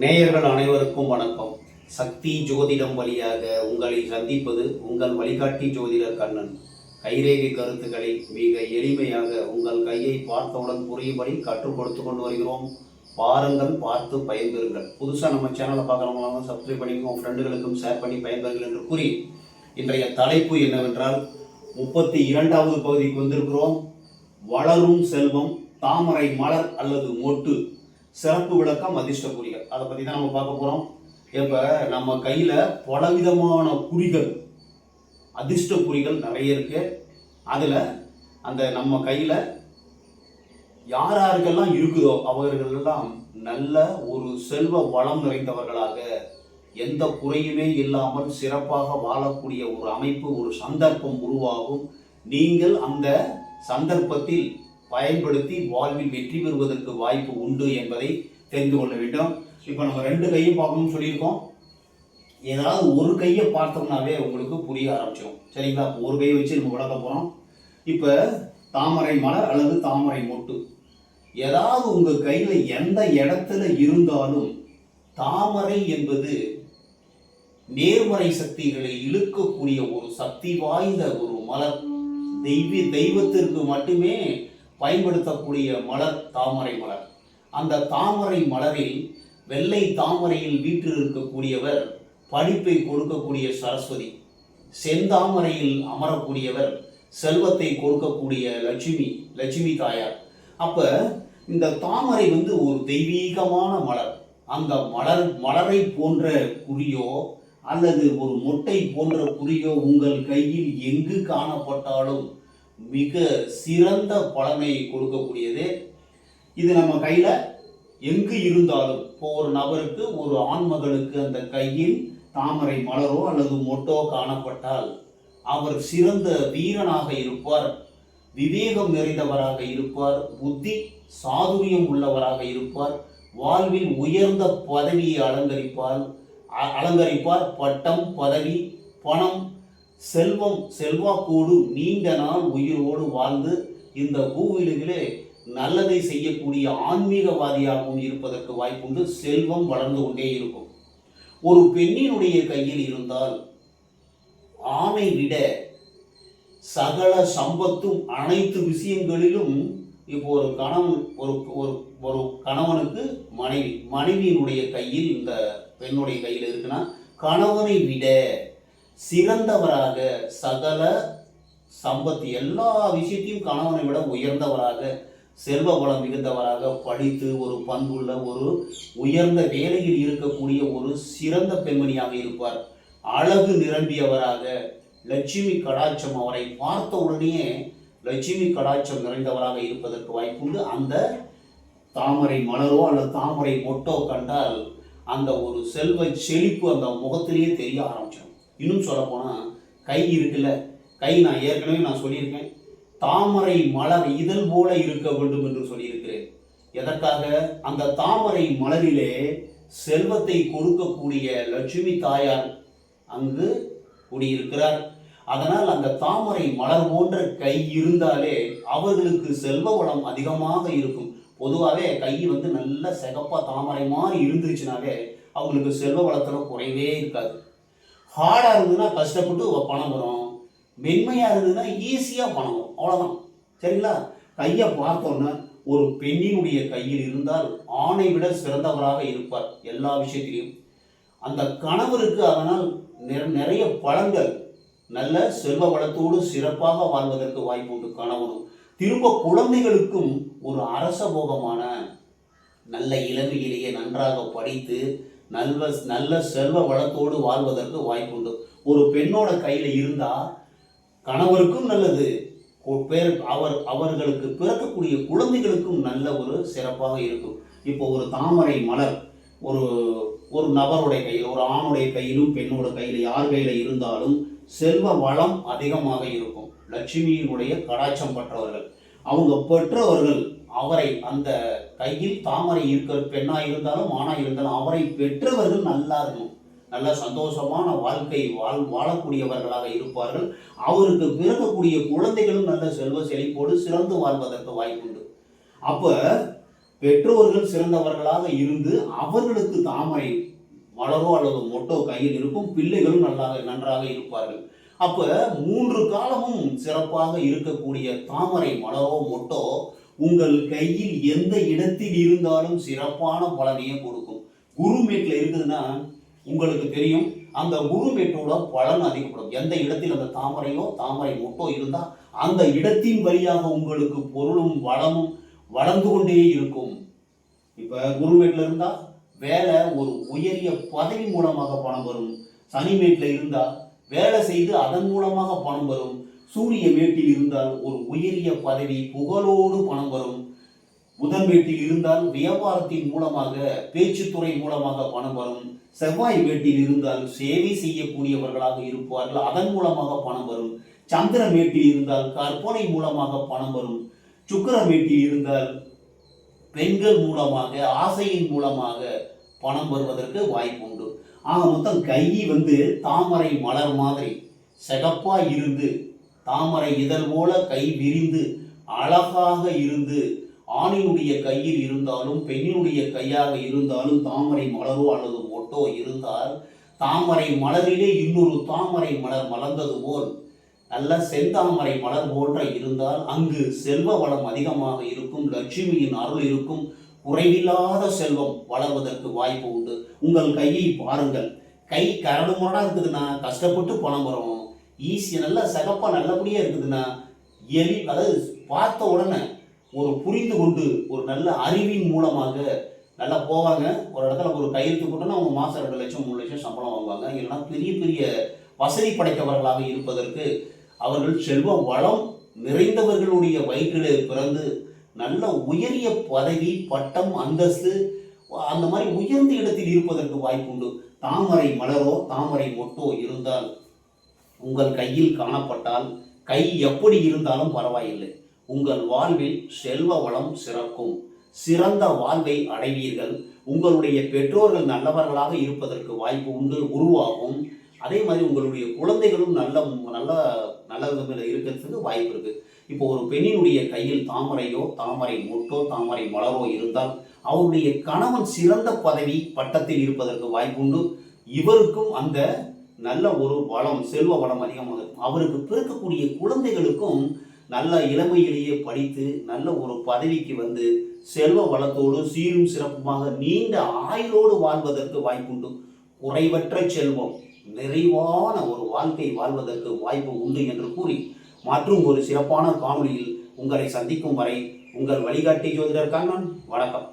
நேயர்கள் அனைவருக்கும் வணக்கம். சக்தி ஜோதிடம் வழியாக உங்களை சந்திப்பது உங்கள் வழிகாட்டி ஜோதிடர் கண்ணன். கைரேகை கருத்துக்களை மிக எளிமையாக உங்கள் கையை பார்த்தவுடன் புரியும்படி கற்றுக் கொடுத்து கொண்டு வருகிறோம். பாருங்கள், பார்த்து பயன்பெறுங்கள். புதுசாக நம்ம சேனலை பார்க்குறவங்களாம் சப்ஸ்கிரைப் பண்ணிக்கோங்க, உங்கள் ஃப்ரெண்டுகளுக்கும் ஷேர் பண்ணி பயன்பெறுங்கள் என்று கூறி இன்றைய தலைப்பு என்னவென்றால் 32வது பகுதிக்கு வந்திருக்கிறோம். வளரும் செல்வம், தாமரை மலர் அல்லது மொட்டு, சிறப்பு விளக்கம், அதிர்ஷ்ட குறிகள். அதை பற்றி தான் நம்ம பார்க்க போகிறோம். இப்போ நம்ம கையில் பலவிதமான குறிகள், அதிர்ஷ்ட குறிகள் நிறைய இருக்கு. அதில் அந்த நம்ம கையில் யார் யாருக்கெல்லாம் இருக்குதோ அவர்களெல்லாம் நல்ல ஒரு செல்வ வளம் நிறைந்தவர்களாக, எந்த குறையுமே இல்லாமல் சிறப்பாக வாழக்கூடிய ஒரு அமைப்பு, ஒரு சந்தர்ப்பம் உருவாகும். நீங்கள் அந்த சந்தர்ப்பத்தில் பயன்படுத்தி வாழ்வில் வெற்றி பெறுவதற்கு வாய்ப்பு உண்டு என்பதை தெரிந்து கொள்ள வேண்டும். இப்போ நம்ம 2 கையும் பார்க்கணும்னு சொல்லியிருக்கோம். ஏதாவது ஒரு கையை பார்த்தோம்னாவே உங்களுக்கு புரிய ஆரம்பிச்சிடும். சரிங்களா? ஒரு கையை வச்சு நம்ம விளக்க போகிறோம். இப்போ தாமரை மலர் அல்லது தாமரை மொட்டு, ஏதாவது உங்கள் கையில் எந்த இடத்துல இருந்தாலும், தாமரை என்பது நேர்மறை சக்திகளை இழுக்கக்கூடிய ஒரு சக்தி வாய்ந்த ஒரு மலர். தெய்வத்திற்கு மட்டுமே பயன்படுத்தக்கூடிய மலர் தாமரை மலர். அந்த தாமரை மலரில், வெள்ளை தாமரையில் வீட்டில் இருக்கக்கூடியவர் படிப்பை கொடுக்கக்கூடிய சரஸ்வதி, செந்தாமரையில் அமரக்கூடியவர் செல்வத்தை கொடுக்கக்கூடிய லட்சுமி தாயார். அப்ப இந்த தாமரை ஒரு தெய்வீகமான மலர். அந்த மலரை போன்ற குறியோ அல்லது ஒரு மொட்டை போன்ற குறியோ உங்கள் கையில் எங்கு காணப்பட்டாலும் மிக சிறந்த பலனை கொடுக்கக்கூடியது. இது நம்ம கையில எங்கு இருந்தாலும், இப்போ ஒரு நபருக்கு, ஒரு ஆண்மகனுக்கு அந்த கையில் தாமரை மலரோ அல்லது மொட்டோ காணப்பட்டால் அவர் சிறந்த வீரனாக இருப்பார், விவேகம் நிறைந்தவராக இருப்பார், புத்தி சாதுரியம் உள்ளவராக இருப்பார், வாழ்வில் உயர்ந்த பதவியை அலங்கரிப்பார். பட்டம், பதவி, பணம், செல்வம், செல்வாக்கோடு நீண்ட நாள் உயிரோடு வாழ்ந்து இந்த பூவிலே நல்லதை செய்யக்கூடிய ஆன்மீகவாதியாகவும் இருப்பதற்கு வாய்ப்புண்டு. செல்வம் வளர்ந்து கொண்டே இருக்கும். ஒரு பெண்ணினுடைய கையில் இருந்தால் ஆணை விட சகல சம்பத்தும் அனைத்து விஷயங்களிலும், இப்போ ஒரு கணவனுக்கு மனைவியினுடைய கையில் இந்த பெண்ணுடைய கையில் இருக்குன்னா, கணவனை விட சிறந்தவராக, சகல சம்பத்து எல்லா விஷயத்தையும் கணவனை விட உயர்ந்தவராக, செல்வ வளம் மிகுந்தவராக, படித்து ஒரு பண்புள்ள ஒரு உயர்ந்த வேலையில் இருக்கக்கூடிய ஒரு சிறந்த பெண்மணியாக இருப்பார். அழகு நிரம்பியவராக, லட்சுமி கடாட்சம், அவரை பார்த்த உடனே லட்சுமி கடாட்சம் நிறைந்தவராக இருப்பதற்கு வாய்ப்புண்டு. அந்த தாமரை மலரோ அல்லது தாமரை மொட்டோ கண்டால் அந்த ஒரு செல்வ செழிப்பு அந்த முகத்திலேயே தெரிய ஆரம்பிச்சிடும். இன்னும் சொல்ல போனால், கை இருக்குல்ல, கை நான் ஏற்கனவே சொல்லியிருக்கேன், தாமரை மலர் இதழ் போல இருக்க வேண்டும் என்று சொல்லியிருக்கிறேன். எதற்காக? அந்த தாமரை மலரிலே செல்வத்தை கொடுக்கக்கூடிய லட்சுமி தாயார் அங்கு குடியிருக்கிறார். அதனால் அந்த தாமரை மலர் போன்ற கை இருந்தாலே அவர்களுக்கு செல்வ வளம் அதிகமாக இருக்கும். பொதுவாகவே கை நல்ல சிகப்பா தாமரை மாதிரி இருந்துச்சுனாலே அவங்களுக்கு செல்வ வளத்துல குறைவே இருக்காது. ஹார்டாக இருந்ததுன்னா கஷ்டப்பட்டு பணம் வரும், மென்மையாக இருந்ததுன்னா ஈஸியாக பணம் வரும், அவ்வளோதான். சரிங்களா? கையை பார்த்தோன்னா ஒரு பெண்ணினுடைய கையில் இருந்தால் ஆணை விட சிறந்தவராக இருப்பார் எல்லா விஷயத்திலையும். அந்த கணவருக்கு அதனால் நிறைய பலன்கள், நல்ல செல்வ வளத்தோடு சிறப்பாக வாழ்வதற்கு வாய்ப்பு உண்டு கணவனும். திரும்ப குழந்தைகளுக்கும் ஒரு அரசபோகமான, நல்ல இளமையிலேயே நன்றாக படித்து நல்ல செல்வ வளத்தோடு வாழ்வதற்கு வாய்ப்பு உண்டு. ஒரு பெண்ணோட கையில் இருந்தால் கணவருக்கும் நல்லது, அவர்களுக்கு பிறக்கக்கூடிய குழந்தைகளுக்கும் நல்ல ஒரு சிறப்பாக இருக்கும். இப்போ ஒரு தாமரை மலர் ஒரு நபருடைய கையில், ஒரு ஆணுடைய கையிலும் பெண்ணோட கையில், யார் கையில் இருந்தாலும் செல்வ வளம் அதிகமாக இருக்கும். லட்சுமியினுடைய கடாட்சம் பெற்றவர்கள், அவங்க பெற்றவர்கள், அவரை அந்த கையில் தாமரை இருக்கிற பெண்ணாக இருந்தாலும் ஆணாக இருந்தாலும் அவரை பெற்றவர்கள் நல்லா இருக்கணும், நல்ல சந்தோஷமான வாழ்க்கை வாழக்கூடியவர்களாக இருப்பார்கள். அவருக்கு பிறக்கக்கூடிய குழந்தைகளும் நல்ல செல்வ செழிப்போடு சிறந்து வாழ்வதற்கு வாய்ப்புண்டு. அப்போ பெற்றோர்கள் சிறந்தவர்களாக இருந்து அவர்களுக்கு தாமரை மலரோ அல்லது மொட்டோ கையில் இருக்கும், பிள்ளைகளும் நன்றாக இருப்பார்கள். அப்ப 3 காலமும் சிறப்பாக இருக்கக்கூடிய தாமரை மலரோ மொட்டோ உங்கள் கையில் எந்த இடத்தில் இருந்தாலும் சிறப்பான பலனையே கொடுக்கும். குருமேட்ல இருக்குதுன்னா உங்களுக்கு தெரியும், அந்த குருமேட்டோட பலன் அதிகப்படும். எந்த இடத்தில் அந்த தாமரையோ தாமரை மொட்டோ இருந்தா அந்த இடத்தின் வழியாக உங்களுக்கு பொருளும் வளமும் வளர்ந்து கொண்டே இருக்கும். இப்ப குருமேட்ல இருந்தா வேலை ஒரு உயரிய பதவி மூலமாக பணம் வரும். சனிமேட்ல இருந்தா வேலை செய்து அதன் மூலமாக பணம் வரும். சூரிய மேட்டில் இருந்தால் ஒரு உயரிய பதவி புகழோடு பணம் வரும். புதன் வீட்டில் இருந்தால் வியாபாரத்தின் மூலமாக பேச்சுத்துறை மூலமாக பணம் வரும். செவ்வாய் வீட்டில் இருந்தால் சேவை செய்யக்கூடியவர்களாக இருப்பார்கள், அதன் மூலமாக பணம் வரும். சந்திர மேட்டில் இருந்தால் கற்பனை மூலமாக பணம் வரும். சுக்கிர மேட்டில் இருந்தால் பெண்கள் மூலமாக ஆசையின் மூலமாக பணம் வருவதற்கு வாய்ப்பு உண்டு. ஆக மொத்தம் கை தாமரை மலர் மாதிரி சிகப்பா இருந்து தாமரை இதழ் போல கை விரிந்து அழகாக இருந்து ஆணினுடைய கையில் இருந்தாலும் பெண்ணினுடைய கையாக இருந்தாலும் தாமரை மலரோ அல்லது மொட்டோ இருந்தால் தாமரை மலரிலே இன்னொரு தாமரை மலர் மலர்ந்தது போல் நல்ல செந்தாமரை மலர் போன்ற இருந்தால் அங்கு செல்வ வளம் அதிகமாக இருக்கும், லட்சுமியின் அருள் இருக்கும், குறைவில்லாத செல்வம் வளர்வதற்கு வாய்ப்பு உண்டு. உங்கள் கையை பாருங்கள், கை கரடு முரடா இருக்குதுன்னா கஷ்டப்பட்டு பணம் வரும். ஈஸியாக நல்லா சிகப்பா நல்லபடியாக இருக்குதுன்னா அதாவது பார்த்த உடனே ஒரு புரிந்து கொண்டு ஒரு நல்ல அறிவின் மூலமாக நல்லா போவாங்க. ஒரு இடத்துல ஒரு கையெழுத்து போட்டோன்னா அவங்க மாதம் 2 லட்சம் 3 லட்சம் சம்பளம் வாங்குவாங்க. இல்லைன்னா பெரிய பெரிய வசதி படைத்தவர்களாக இருப்பதற்கு அவர்கள் செல்வ வளம் நிறைந்தவர்களுடைய வயிற்றிலே பிறந்து நல்ல உயரிய பதவி பட்டம் அந்தஸ்து அந்த மாதிரி உயர்ந்த இடத்தில் இருப்பதற்கு வாய்ப்புண்டு. தாமரை மலரோ தாமரை மொட்டோ இருந்தால் உங்கள் கையில் காணப்பட்டால் கை எப்படி இருந்தாலும் பரவாயில்லை, உங்கள் வாழ்வில் செல்வ வளம் சிறக்கும், சிறந்த வாழ்வை அடைவீர்கள். உங்களுடைய பெற்றோர்கள் நல்லவர்களாக இருப்பதற்கு வாய்ப்பு உண்டு, உருவாகும். அதே மாதிரி உங்களுடைய குழந்தைகளும் நல்ல நல்ல நல்ல விதத்தில் இருக்கிறதுக்கு வாய்ப்பு இருக்கு. இப்போ ஒரு பெண்ணினுடைய கையில் தாமரையோ தாமரை மொட்டோ தாமரை மலரோ இருந்தால் அவருடைய கணவன் சிறந்த பதவி பட்டத்தில் இருப்பதற்கு வாய்ப்பு உண்டு. இவருக்கும் அந்த நல்ல ஒரு வளம் செல்வ வளம் அதிகமாக, அவருக்கு பிறக்கக்கூடிய குழந்தைகளுக்கும் நல்ல இளமையிலேயே படித்து நல்ல ஒரு பதவிக்கு செல்வ வளத்தோடு சீரும் சிறப்புமாக நீண்ட ஆயுளோடு வாழ்வதற்கு வாய்ப்புண்டு. குறைவற்ற செல்வம் நிறைவான ஒரு வாழ்க்கை வாழ்வதற்கு வாய்ப்பு உண்டு என்று கூறி மற்றும் ஒரு சிறப்பான காணொளியில் உங்களை சந்திக்கும் வரை உங்கள் வழிகாட்டி ஜோதிடர் கண்ணன். வணக்கம்.